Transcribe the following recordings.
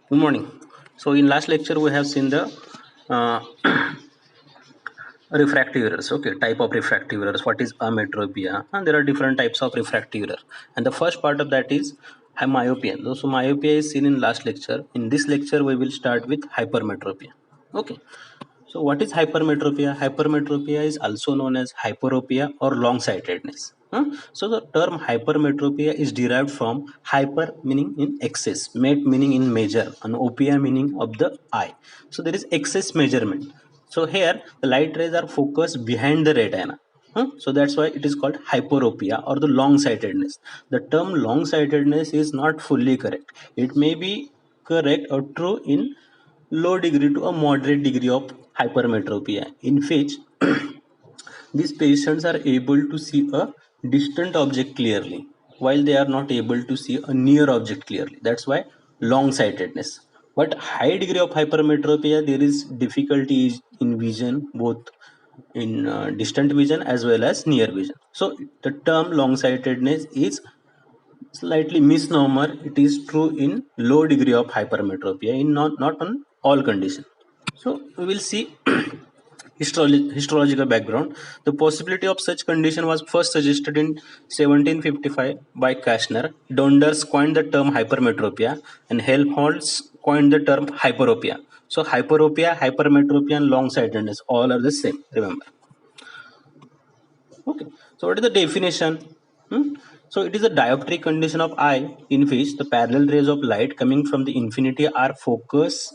Good morning. So in last lecture we have seen the uh, refractive errors. Okay, type of refractive errors. What is ametropia? And there are different types of refractive error. And the first part of that is myopia. So myopia is seen in last lecture. In this lecture we will start with hypermetropia. Okay. So what is hypermetropia? Hypermetropia is also known as hyperopia or long-sightedness. So the term hypermetropia is derived from hyper meaning in excess, met meaning in measure, and opia meaning of the eye. So there is excess measurement. So here the light rays are focused behind the retina. So that's why it is called hyperopia or the long-sightedness. The term long-sightedness is not fully correct. It may be correct or true in low degree to a moderate degree of hypermetropia, in which these patients are able to see a distant object clearly while they are not able to see a near object clearly. That's why long sightedness. But high degree of hypermetropia, there is difficulty in vision, both in distant vision as well as near vision. So the term long sightedness is slightly misnomer. It is true in low degree of hypermetropia, in not on all conditions. So we will see histological background. The possibility of such condition was first suggested in 1755 by Kastner. Donders coined the term hypermetropia, and Helmholtz coined the term hyperopia. So hyperopia, hypermetropia, and long-sightedness all are the same. Remember. Okay. So what is the definition? So it is a dioptric condition of eye in which the parallel rays of light coming from the infinity are focused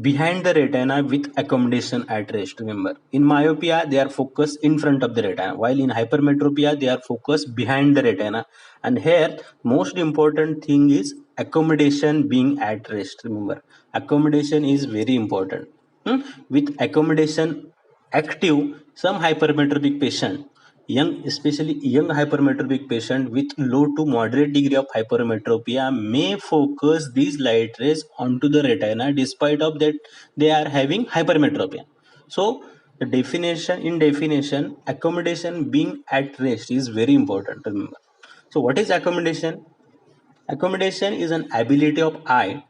behind the retina with accommodation at rest. Remember, in myopia they are focused in front of the retina, while in hypermetropia they are focused behind the retina. And here most important thing is accommodation being at rest. Remember, accommodation is very important. With accommodation active, some hypermetropic patient, young, especially young hypermetropic patient with low to moderate degree of hypermetropia, may focus these light rays onto the retina despite of that they are having hypermetropia. So the definition, in definition, accommodation being at rest is very important to remember. So what is accommodation? Accommodation is an ability of eye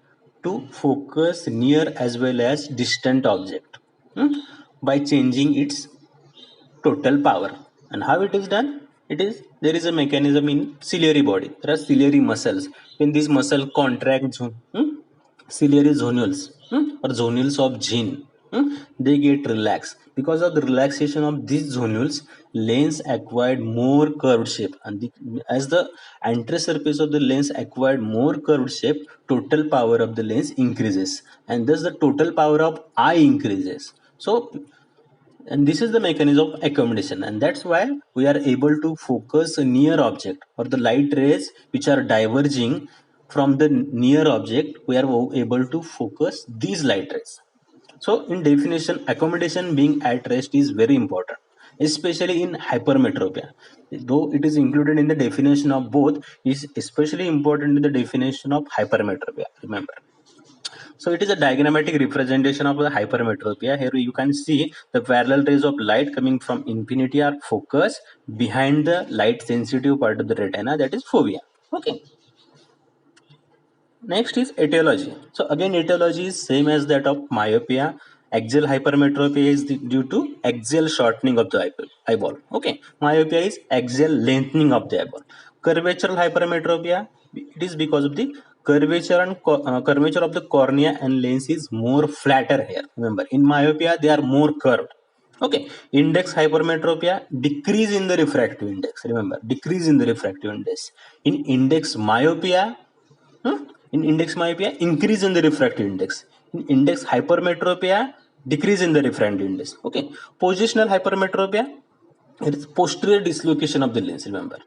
to focus near as well as distant object, hmm, by changing its total power. And how it is done? It is, there is a mechanism in ciliary body. There are ciliary muscles. When this muscle contracts, ciliary zonules, or zonules of gene, they get relaxed. Because of the relaxation of these zonules, lens acquired more curved shape, and as the anterior surface of the lens acquired more curved shape, total power of the lens increases, and thus the total power of eye increases. So, and this is the mechanism of accommodation, and that's why we are able to focus a near object, or the light rays which are diverging from the near object, we are able to focus these light rays. So in definition, accommodation being at rest is very important, especially in hypermetropia. Though it is included in the definition of both, is especially important in the definition of hypermetropia, remember. So it is a diagrammatic representation of the hypermetropia. Here you can see the parallel rays of light coming from infinity are focused behind the light sensitive part of the retina, that is fovea. Okay. Next is etiology. So again, etiology is same as that of myopia. Axial hypermetropia is due to axial shortening of the eyeball. Okay. Myopia is axial lengthening of the eyeball. Curvatural hypermetropia, it is because of the curvature and curvature of the cornea and lens is more flatter here. Remember, in myopia they are more curved. Okay. Index hypermetropia, decrease in the refractive index. Remember, decrease in the refractive index. In index myopia, in index myopia, increase in the refractive index. In index hypermetropia, decrease in the refractive index. Okay. Positional hypermetropia, it is posterior dislocation of the lens. Remember,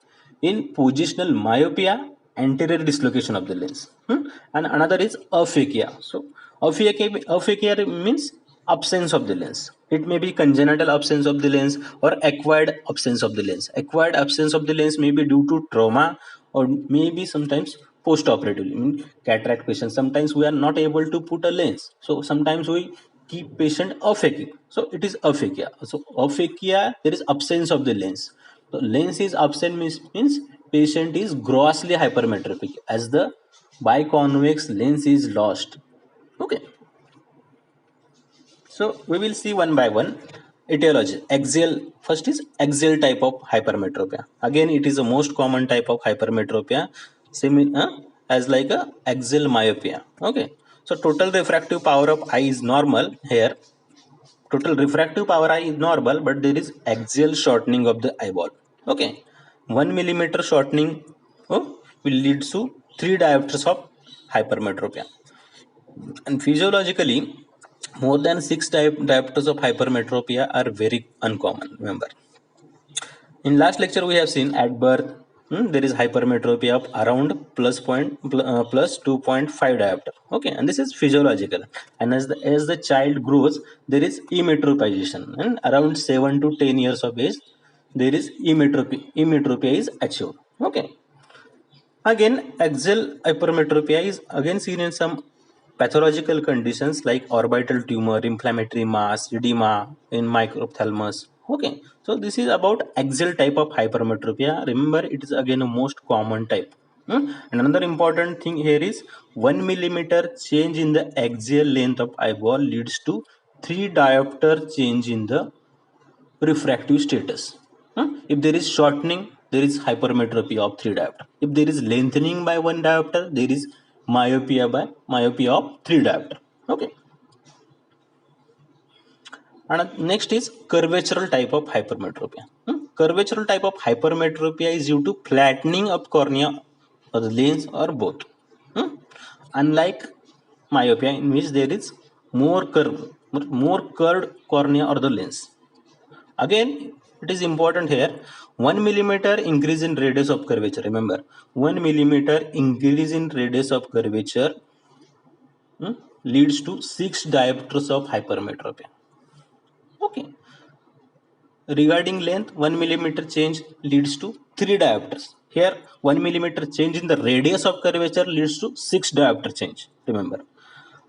in positional myopia, anterior dislocation of the lens. And another is aphakia. So aphakia means absence of the lens. It may be congenital absence of the lens or acquired absence of the lens. Acquired absence of the lens may be due to trauma, or maybe sometimes post-operatively. I mean, cataract patients, sometimes we are not able to put a lens. So sometimes we keep patient aphakic. So it is aphakia. So aphakia, there is absence of the lens. So lens is absent means patient is grossly hypermetropic, as the biconvex lens is lost. Okay, so we will see one by one. Etiology. Axial. First is axial type of hypermetropia. Again, it is the most common type of hypermetropia, as like a axial myopia. Okay. So total refractive power of eye is normal here. Total refractive power eye is normal, but there is axial shortening of the eyeball. Okay. 1 millimeter shortening will lead to 3 diopters of hypermetropia. And physiologically, more than 6 diopters of hypermetropia are very uncommon. Remember, in last lecture we have seen at birth there is hypermetropia of around plus 2.5 diopter. Okay, and this is physiological. And as the child grows, there is emetropization, and around 7 to 10 years of age, there is emetropia is achieved. Okay, again, axial hypermetropia is again seen in some pathological conditions like orbital tumor, inflammatory mass, edema in microphthalmus. Okay, so this is about axial type of hypermetropia. Remember, it is again a most common type. And another important thing here is 1 millimeter change in the axial length of eyeball leads to 3 diopter change in the refractive status. If there is shortening, there is hypermetropia of 3 diopter. If there is lengthening by 1 diopter, there is myopia of 3 diopter. Okay. And next is curvatural type of hypermetropia. Curvatural type of hypermetropia is due to flattening of cornea or the lens or both. Unlike myopia, in which there is more curved cornea or the lens. Again, it is important here. 1 millimeter increase in radius of curvature. Remember, 1 millimeter increase in radius of curvature leads to 6 diopters of hypermetropia. Okay. Regarding length, 1 millimeter change leads to 3 diopters. Here, 1 millimeter change in the radius of curvature leads to 6 diopter change. Remember.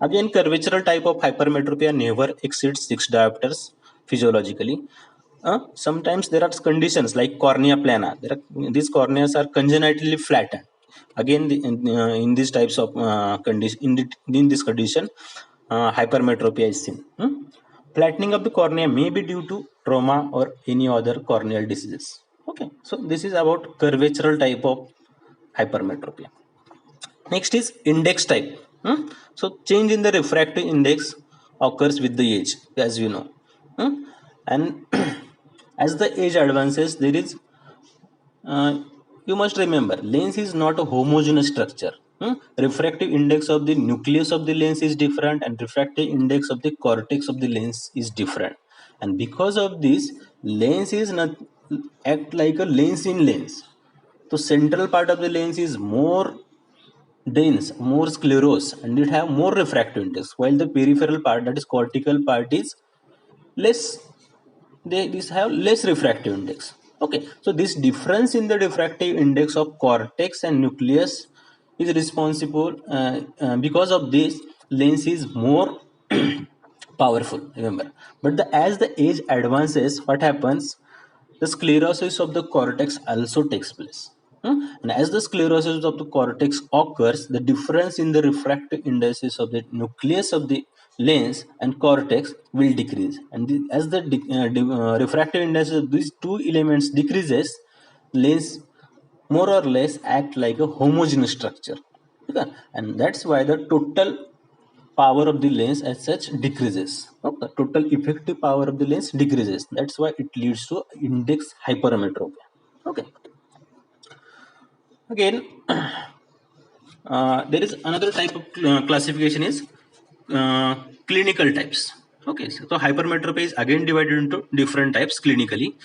Again, curvatural type of hypermetropia never exceeds 6 diopters physiologically. Sometimes there are conditions like cornea plana. These corneas are congenitally flattened. Again, in these types of condition, in this condition, hypermetropia is seen. Flattening of the cornea may be due to trauma or any other corneal diseases. Okay, so this is about curvatural type of hypermetropia. Next is index type. So change in the refractive index occurs with the age, as you know. And as the age advances, there is you must remember, lens is not a homogeneous structure. Refractive index of the nucleus of the lens is different, and refractive index of the cortex of the lens is different. And because of this, lens is not act like a lens in lens. The central part of the lens is more dense, more sclerose, and it have more refractive index, while the peripheral part, that is cortical part, is less. These have less refractive index. Okay, so this difference in the refractive index of cortex and nucleus is responsible because of this lens is more powerful. Remember, but as the age advances, what happens? The sclerosis of the cortex also takes place. And as the sclerosis of the cortex occurs, the difference in the refractive indices of the nucleus of the lens and cortex will decrease. And as the refractive indices of these two elements decreases, lens more or less act like a homogeneous structure. Okay? And that's why the total power of the lens as such decreases. Okay? Total effective power of the lens decreases. That's why it leads to index hypermetropia. Okay. Again, there is another type of classification is clinical types. Okay, so hypermetropia is again divided into different types clinically.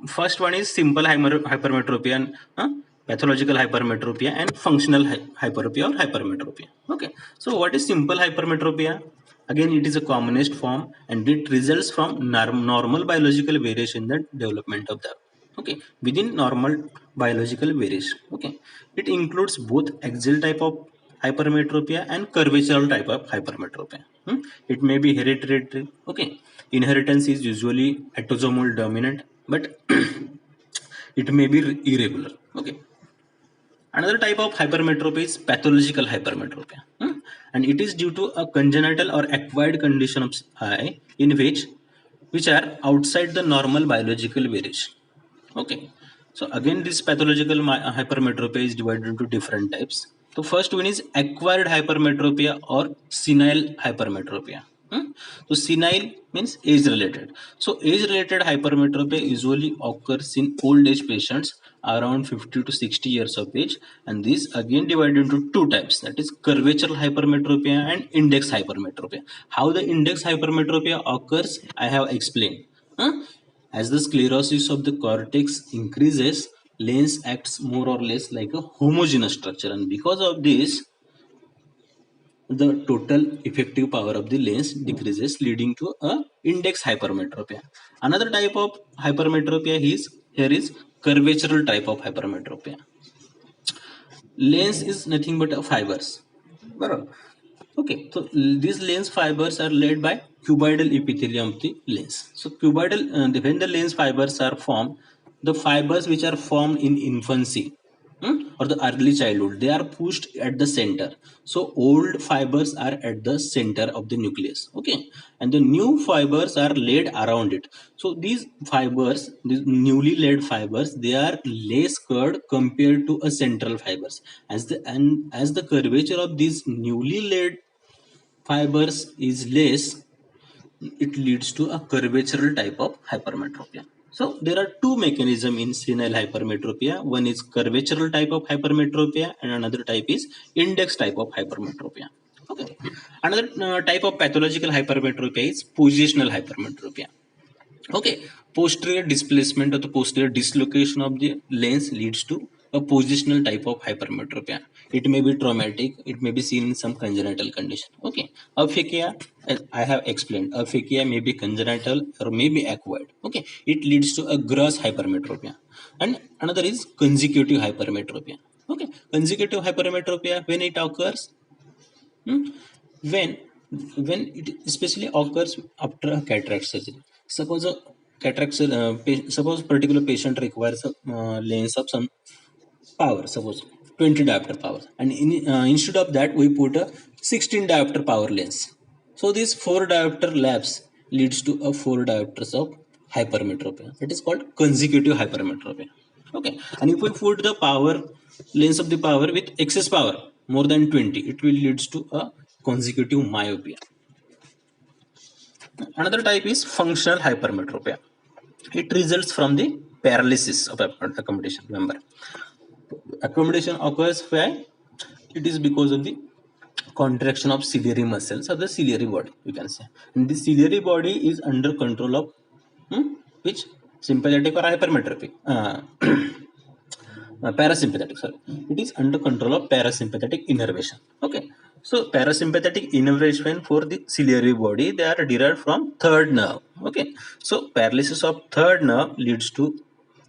First one is simple hypermetropia, and pathological hypermetropia, and functional hyperopia or hypermetropia. Okay, so what is simple hypermetropia? Again, it is a commonest form, and it results from normal biological variation in the development of the, okay, within normal biological variation. Okay, it includes both axial type of hypermetropia and curvature type of hypermetropia. It may be hereditary. Okay, inheritance is usually autosomal dominant, but it may be irregular. Okay, another type of hypermetropia is pathological hypermetropia. and it is due to a congenital or acquired condition of eye in which are outside the normal biological variation. Okay, so again, this pathological hypermetropia is divided into different types. The first one is acquired hypermetropia or senile hypermetropia. So senile means age related. So age related hypermetropia usually occurs in old age patients around 50 to 60 years of age, and this again divided into two types, that is curvatural hypermetropia and index hypermetropia. How the index hypermetropia occurs, I have explained. Huh? As the sclerosis of the cortex increases, lens acts more or less like a homogeneous structure, and because of this, the total effective power of the lens decreases, leading to a index hypermetropia. Another type of hypermetropia is here is curvatural type of hypermetropia. Lens is nothing but a fibers. Barabar. Okay, so these lens fibers are led by cuboidal epithelium of the lens. So cuboidal, when the lens fibers are formed, the fibers which are formed in infancy, or the early childhood, they are pushed at the center. So old fibers are at the center of the nucleus. Okay, and the new fibers are laid around it. So these newly laid fibers, they are less curved compared to a central fibers. As the curvature of these newly laid fibers is less, it leads to a curvatural type of hypermetropia. So there are two mechanisms in senile hypermetropia. One is curvatural type of hypermetropia and another type is index type of hypermetropia. Okay. Another type of pathological hypermetropia is positional hypermetropia. Okay, posterior displacement or the posterior dislocation of the lens leads to a positional type of hypermetropia. It may be traumatic, it may be seen in some congenital condition. Okay, aphakia, as I have explained, aphakia may be congenital or may be acquired. Okay, it leads to a gross hypermetropia. And another is consecutive hypermetropia. Okay, consecutive hypermetropia, when it occurs, hmm, when it especially occurs after a cataract surgery. Suppose a suppose particular patient requires a lens of some power, suppose 20 diopter power, and instead of that we put a 16 diopter power lens. So this 4 diopter lapse leads to a 4 diopters of hypermetropia. It is called consecutive hypermetropia. Okay, and if we put the power lens of the power with excess power more than 20, it will leads to a consecutive myopia. Another type is functional hypermetropia. It results from the paralysis of accommodation. Remember, accommodation occurs where it is because of the contraction of ciliary muscles of the ciliary body, you can say. And the ciliary body is under control of which sympathetic or hypermetropy. Parasympathetic, sorry. It is under control of parasympathetic innervation. Okay. So parasympathetic innervation for the ciliary body, they are derived from third nerve. Okay. So paralysis of third nerve leads to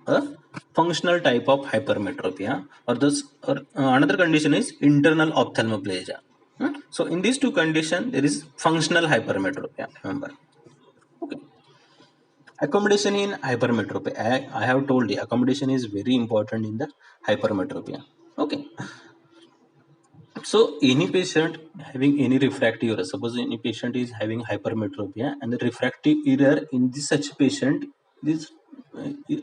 a functional type of hypermetropia, or another condition is internal ophthalmoplegia. So in these two conditions, there is functional hypermetropia. Remember. Okay. Accommodation in hypermetropia. I have told you accommodation is very important in the hypermetropia. Okay. So any patient having any refractive error, suppose any patient is having hypermetropia and the refractive error in this such patient, this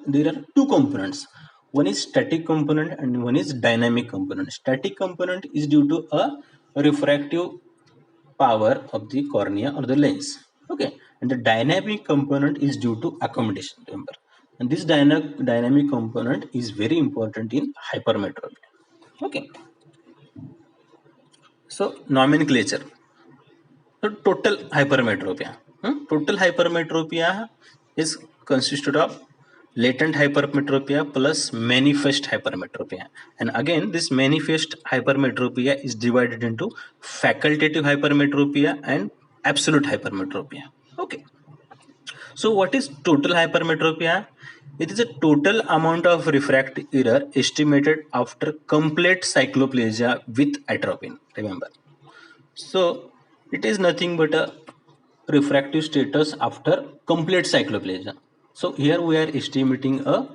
there are two components. One is static component and one is dynamic component. Static component is due to a refractive power of the cornea or the lens. Okay, and the dynamic component is due to accommodation. Remember, and this dynamic component is very important in hypermetropia. Okay, so nomenclature. So total hypermetropia. Total hypermetropia is consisted of latent hypermetropia plus manifest hypermetropia. And again, this manifest hypermetropia is divided into facultative hypermetropia and absolute hypermetropia. Okay. So what is total hypermetropia? It is a total amount of refractive error estimated after complete cycloplegia with atropine. Remember. So it is nothing but a refractive status after complete cycloplegia. So here we are estimating a,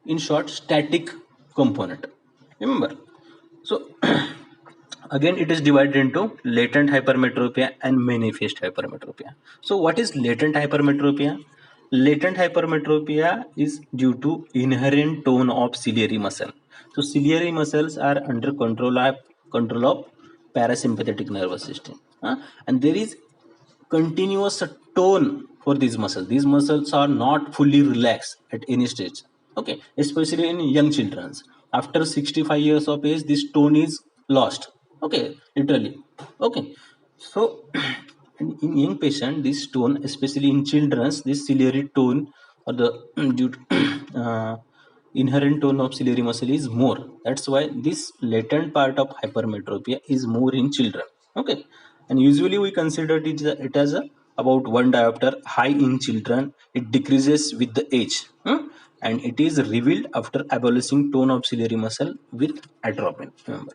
in short, static component. Remember. So Again, it is divided into latent hypermetropia and manifest hypermetropia. So what is latent hypermetropia? Latent hypermetropia is due to inherent tone of ciliary muscle. So ciliary muscles are under control of parasympathetic nervous system. And there is continuous tone for these muscles. These muscles are not fully relaxed at any stage. Okay, especially in young children. After 65 years of age, this tone is lost. Okay, literally. Okay, so in young patient, this tone, especially in children, this ciliary tone or the due to, inherent tone of ciliary muscle is more. That's why this latent part of hypermetropia is more in children. Okay, and usually we consider it as about 1 diopter high in children. It decreases with the age, and it is revealed after abolishing tone of ciliary muscle with atropine. Remember,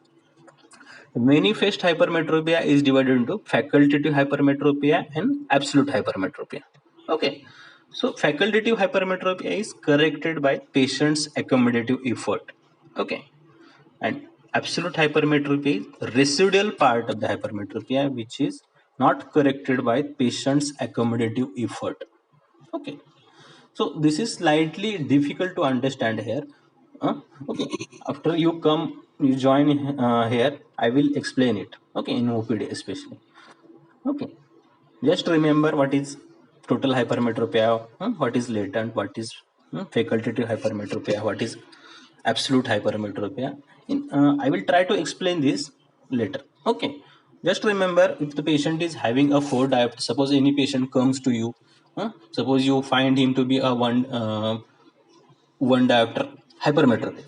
manifest hypermetropia is divided into facultative hypermetropia and absolute hypermetropia. Okay, so facultative hypermetropia is corrected by patient's accommodative effort. Okay, and absolute hypermetropia is residual part of the hypermetropia which is not corrected by patient's accommodative effort. Okay, so this is slightly difficult to understand here. uh, okay, after you join here, I will explain it, okay, in OPD especially. Okay, just remember what is total hypermetropia, what is latent, what is facultative hypermetropia, what is absolute hypermetropia. I will try to explain this later. Okay, just remember, if the patient is having a 4 diopter, suppose any patient comes to you, suppose you find him to be a 1 diopter hypermetropic.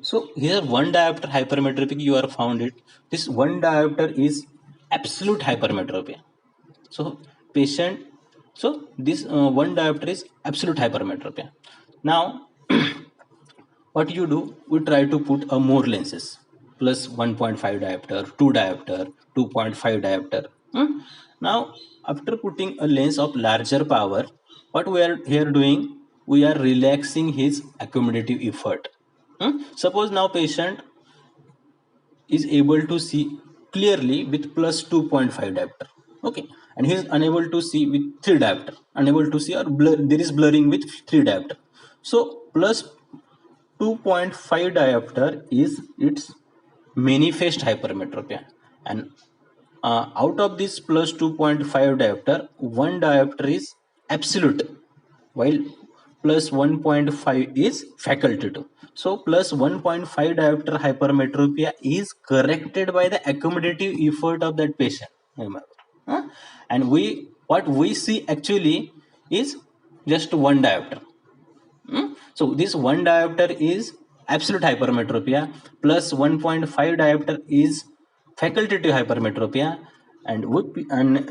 So here 1 diopter hypermetropic you are found it. This 1 diopter is absolute hypermetropia. So patient, so this 1 diopter is absolute hypermetropia. Now what you do, we try to put a more lenses plus 1.5 diopter, 2 diopter, 2.5 diopter. Now after putting a lens of larger power, what we are here doing, we are relaxing his accommodative effort. Suppose now patient is able to see clearly with plus 2.5 diopter. Okay, and he is unable to see with 3 diopter, unable to see, or there is blurring with 3 diopter. So plus 2.5 diopter is its manifest hypermetropia, and out of this plus 2.5 diopter, 1 diopter is absolute, while plus 1.5 is facultative. So plus 1.5 diopter hypermetropia is corrected by the accommodative effort of that patient. Remember, and we what we see actually is just 1 diopter. So this 1 diopter is absolute hypermetropia, plus 1.5 diopter is facultative hypermetropia, and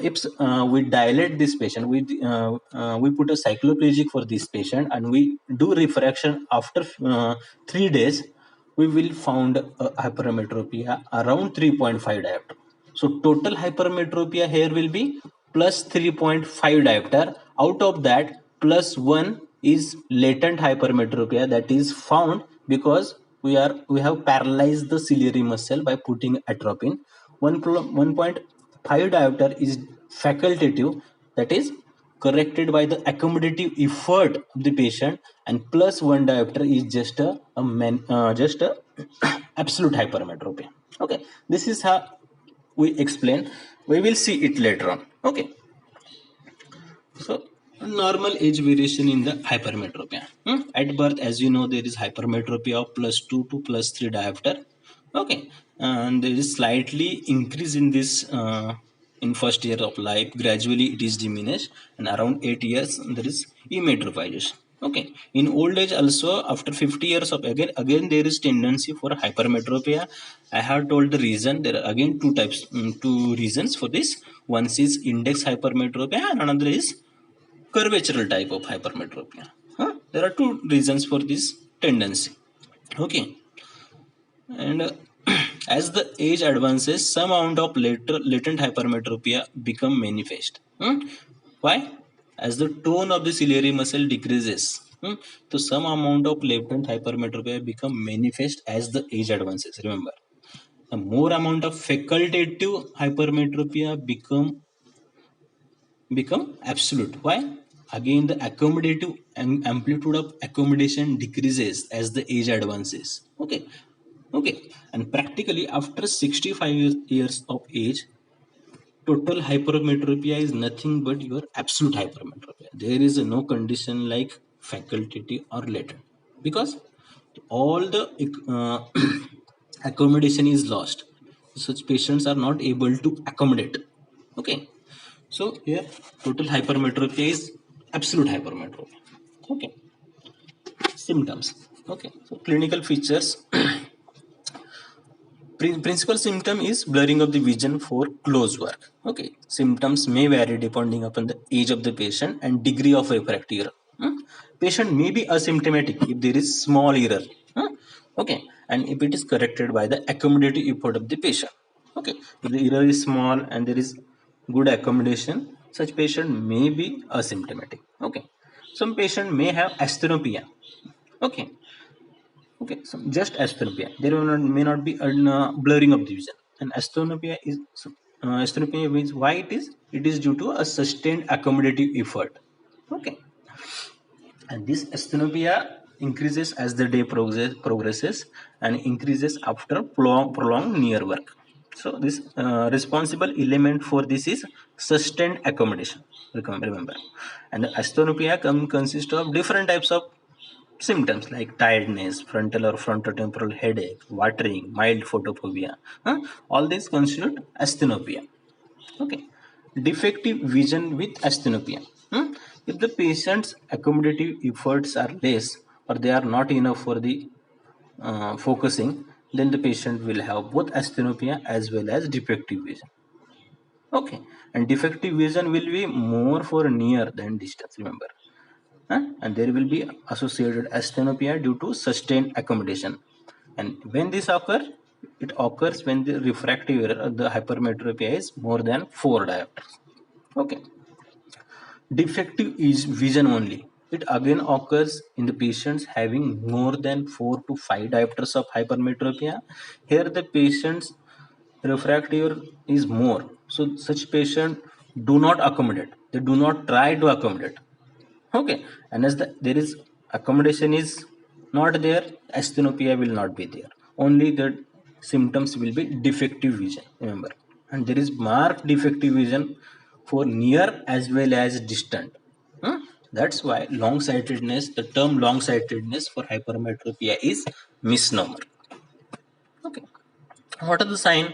if we dilate this patient, we put a cycloplegic for this patient, and we do refraction after 3 days, we will found a hypermetropia around 3.5 diopter. So total hypermetropia here will be plus 3.5 diopter. Out of that, plus 1 is latent hypermetropia that is found because we have paralyzed the ciliary muscle by putting atropine. 1.5 diopter is facultative, that is corrected by the accommodative effort of the patient, and plus 1 diopter is just a absolute hypermetropia. Okay, this is how we explain. We will see it later on. Okay, so normal age variation in the hypermetropia. At birth, as you know, there is hypermetropia of plus 2 to plus 3 diopter. Okay, and there is slightly increase in this in first year of life. Gradually it is diminished, and around 8 years there is emetropization. Okay, in old age also, after 50 years of again there is tendency for hypermetropia. I have told the reason. There are again two types, two reasons for this. One is index hypermetropia and another is curvatural type of hypermetropia. There are two reasons for this tendency. Okay, and as the age advances, some amount of latent hypermetropia become manifest. Why? As the tone of the ciliary muscle decreases, so some amount of latent hypermetropia become manifest as the age advances. Remember, the more amount of facultative hypermetropia become absolute. Why? Again, the accommodative amplitude of accommodation decreases as the age advances. Okay. And practically after 65 years of age, total hypermetropia is nothing but your absolute hypermetropia. There is no condition like facultative or latent, because all the accommodation is lost. Such patients are not able to accommodate. Okay, so here total hypermetropia is absolute hypermetropia. Okay, symptoms. Okay, so clinical features. Principal symptom is blurring of the vision for close work. Okay, symptoms may vary depending upon the age of the patient and degree of refractive error. Patient may be asymptomatic if there is small error. Okay, and if it is corrected by the accommodative effort of the patient. Okay, if the error is small and there is good accommodation, such patient may be asymptomatic. Okay, some patient may have asthenopia. Okay, okay, so just asthenopia. There may not be a blurring of the vision. And asthenopia is asthenopia means why it is? It is due to a sustained accommodative effort. Okay, and this asthenopia increases as the day progresses and increases after prolonged near work. So this responsible element for this is sustained accommodation. Remember, and the asthenopia consists of different types of symptoms like tiredness, frontal or frontotemporal headache, watering, mild photophobia. All these constitute asthenopia. Okay. Defective vision with asthenopia. If the patient's accommodative efforts are less or they are not enough for the focusing, then the patient will have both asthenopia as well as defective vision. Okay. And defective vision will be more for near than distance, remember. And there will be associated asthenopia due to sustained accommodation. And when this occurs, it occurs when the refractive error, the hypermetropia is more than 4 diopters. Okay, defective is vision only. It again occurs in the patients having more than 4 to 5 diopters of hypermetropia. Here the patient's refractive error is more. So such patient do not accommodate. They do not try to accommodate. Okay, and as there is accommodation is not there, asthenopia will not be there. Only the symptoms will be defective vision. Remember, and there is marked defective vision for near as well as distant. That's why long-sightedness, the term long-sightedness for hypermetropia is misnomer. Okay, what are the sign?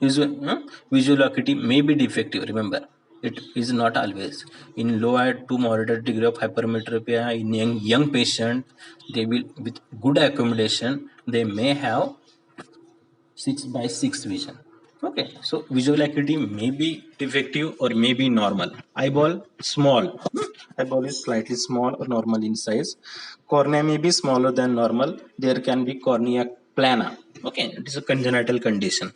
Visual acuity may be defective. Remember, it is not always. In low to moderate degree of hypermetropia in young patient, they will with good accommodation they may have 6/6 vision. Okay, so visual acuity may be defective or may be normal. Eyeball small. Eyeball is slightly small or normal in size. Cornea may be smaller than normal. There can be cornea plana. Okay, it is a congenital condition.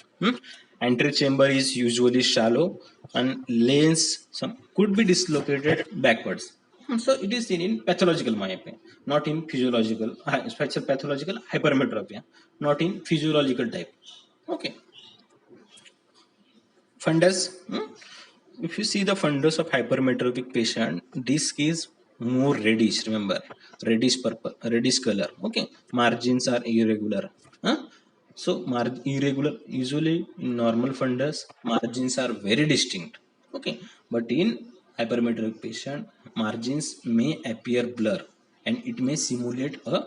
Anterior chamber is usually shallow and lens some could be dislocated backwards. So it is seen in pathological myopia, not in physiological, pathological hypermetropia, not in physiological type. Okay, fundus. If you see the fundus of hypermetropic patient, disc is more reddish. Remember, reddish purple, reddish color. Okay, margins are irregular. Huh? So irregular. Usually in normal fundus, margins are very distinct. Okay, but in hypermetropic patient, margins may appear blur, and it may simulate a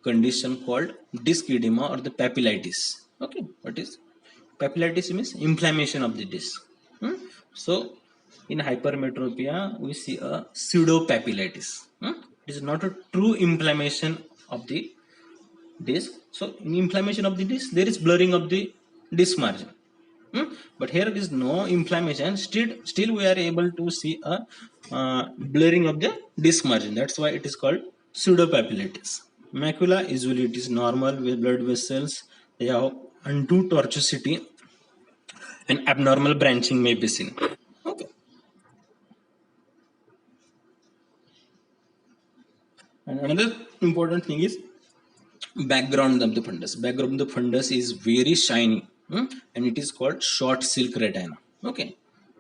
condition called disc edema or the papillitis. Okay, what is papillitis? Means inflammation of the disc. So in hypermetropia, we see a pseudopapillitis. It is not a true inflammation of the disc. So in inflammation of the disc, there is blurring of the disc margin. But here is no inflammation. Still we are able to see a blurring of the disc margin. That's why it is called pseudopapillitis. Macula usually it is normal with blood vessels. They have undue tortuosity and abnormal branching may be seen. Okay. And another important thing is background of the fundus. Background of the fundus is very shiny, and it is called short silk retina. Okay,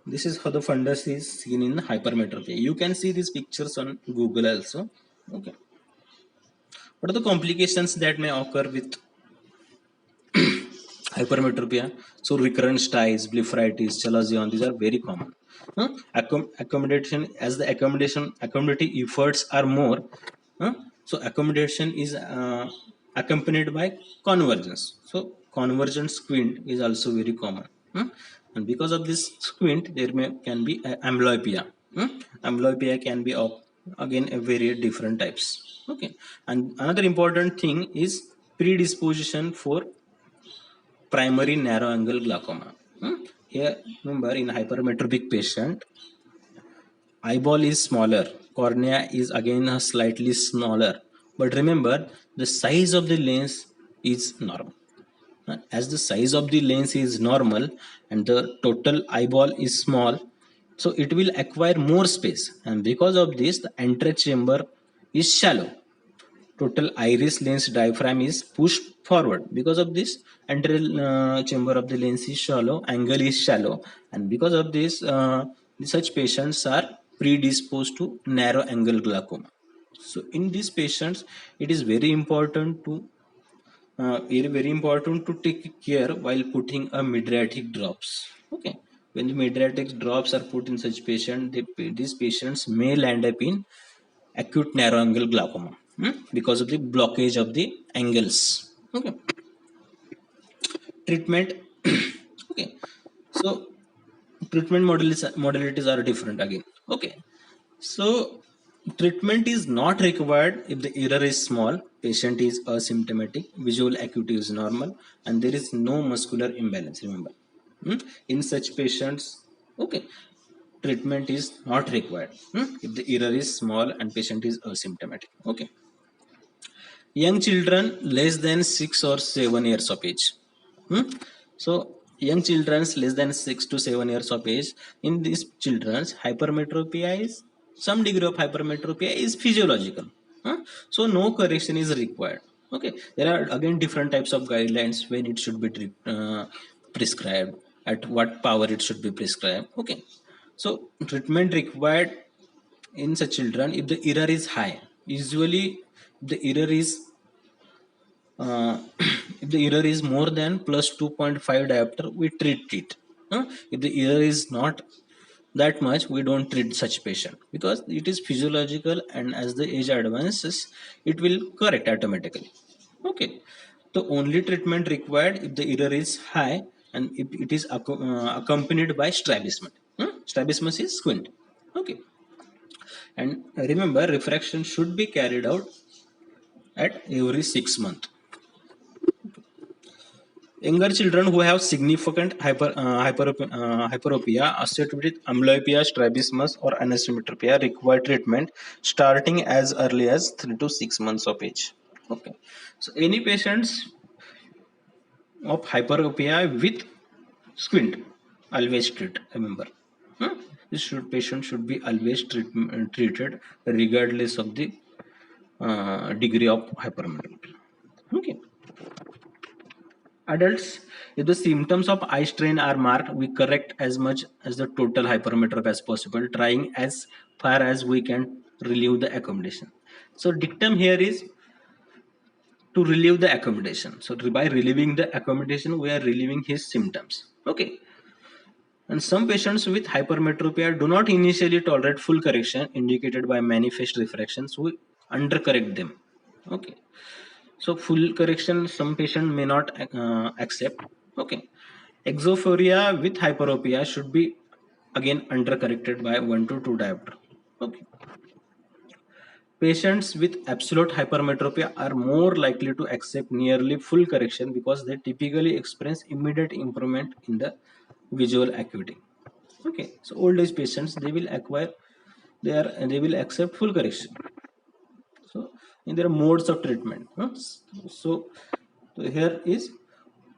this is how the fundus is seen in hypermetropia. You can see these pictures on Google also. Okay, what are the complications that may occur with hypermetropia? So recurrent styes, blepharitis, chalazion, these are very common. Accommodation, as the accommodative efforts are more, huh? So accommodation is accompanied by convergence. So convergent squint is also very common. And because of this squint, there can be amblyopia. Amblyopia can be of, again, a very different types. Okay, and another important thing is predisposition for primary narrow angle glaucoma. Here, remember, in hypermetropic patient, eyeball is smaller, cornea is again slightly smaller, but remember, the size of the lens is normal. As the size of the lens is normal and the total eyeball is small, so it will acquire more space, and because of this the antechamber is shallow. Total iris lens diaphragm is pushed forward. Because of this, anterior chamber of the lens is shallow, angle is shallow, and because of this, such patients are predisposed to narrow angle glaucoma. So in these patients, it is very important to take care while putting a mydriatic drops. Okay, when the mydriatic drops are put in such patient, these patients may land up in acute narrow angle glaucoma, because of the blockage of the angles. Okay, treatment. Okay, so treatment modalities are different again. Okay, so treatment is not required if the error is small, patient is asymptomatic, visual acuity is normal, and there is no muscular imbalance. Remember, in such patients, okay, treatment is not required, if the error is small and patient is asymptomatic. Okay, young children less than 6 or 7 years of age. So young children less than 6 to 7 years of age, in these children's hypermetropia is, some degree of hypermetropia is physiological. So no correction is required. Okay, there are again different types of guidelines when it should be prescribed, at what power it should be prescribed. Okay, so treatment required in such children if the error is high. Usually the error is if the error is more than plus 2.5 diopter, we treat it. If the error is not that much, we don't treat such patient, because it is physiological, and as the age advances, it will correct automatically. Okay, the only treatment required if the error is high and if it is accompanied by strabismus. Strabismus is squint. Okay, and remember, refraction should be carried out at every 6 months. Younger children who have significant hyperopia associated with amblyopia, strabismus, or anisometropia require treatment starting as early as 3 to 6 months of age. Okay, so any patients of hyperopia with squint, always treat. Remember, this patient should be always treated regardless of the degree of hypermetropia. Okay. Adults, if the symptoms of eye strain are marked, we correct as much as the total hypermetropy as possible, trying as far as we can relieve the accommodation. So dictum here is to relieve the accommodation. So by relieving the accommodation, we are relieving his symptoms. Okay. And some patients with hypermetropia do not initially tolerate full correction indicated by manifest refractions. We undercorrect them. Okay. So full correction, some patient may not accept. Okay, exophoria with hyperopia should be again undercorrected by 1 to 2 diopter. Okay, patients with absolute hypermetropia are more likely to accept nearly full correction because they typically experience immediate improvement in the visual acuity. Okay, so old age patients, they will acquire, they will accept full correction. So in their modes of treatment, so here is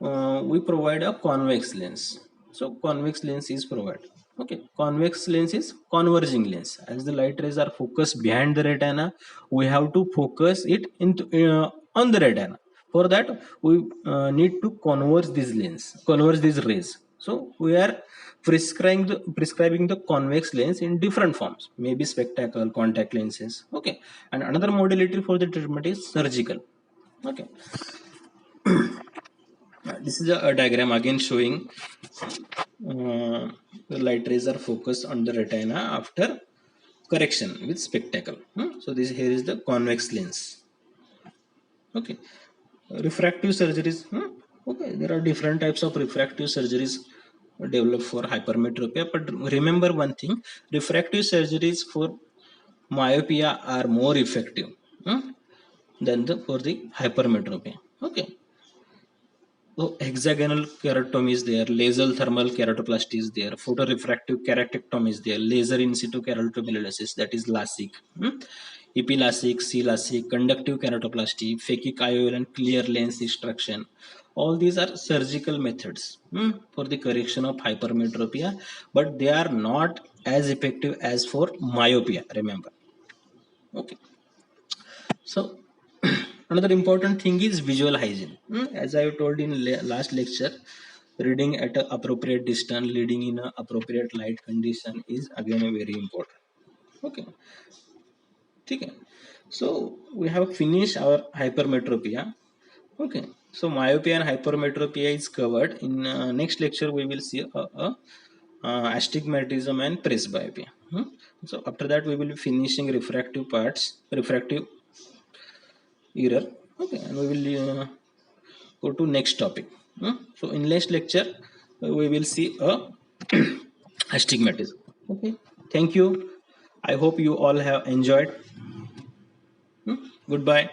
we provide a convex lens. So convex lens is provided. Okay, convex lens is converging lens. As the light rays are focused behind the retina, we have to focus it into on the retina. For that, we need to converge these rays. So we are prescribing the convex lens in different forms, maybe spectacle, contact lenses. Okay, and another modality for the treatment is surgical. Okay, this is a diagram again showing the light rays are focused on the retina after correction with spectacle. So this here is the convex lens. Okay, refractive surgeries. Okay, there are different types of refractive surgeries developed for hypermetropia, but remember one thing: refractive surgeries for myopia are more effective than the for the hypermetropia. Okay, so hexagonal keratomy is there, laser thermal keratoplasty is there, photorefractive keratectomy is there, laser in situ keratomelanosis, that is LASIK, epiLASIK, C-LASIK, conductive keratoplasty, phakic IOL and clear lens extraction. All these are surgical methods for the correction of hypermetropia, but they are not as effective as for myopia. Remember, okay. So another important thing is visual hygiene. As I told in last lecture, reading at an appropriate distance, reading in an appropriate light condition is again a very important. Okay, okay. So we have finished our hypermetropia. Okay, so myopia and hypermetropia is covered. In next lecture, we will see astigmatism and presbyopia. So after that, we will be finishing refractive parts, refractive error. Okay, and we will go to next topic. So in next lecture, we will see astigmatism. Okay, thank you. I hope you all have enjoyed. Goodbye.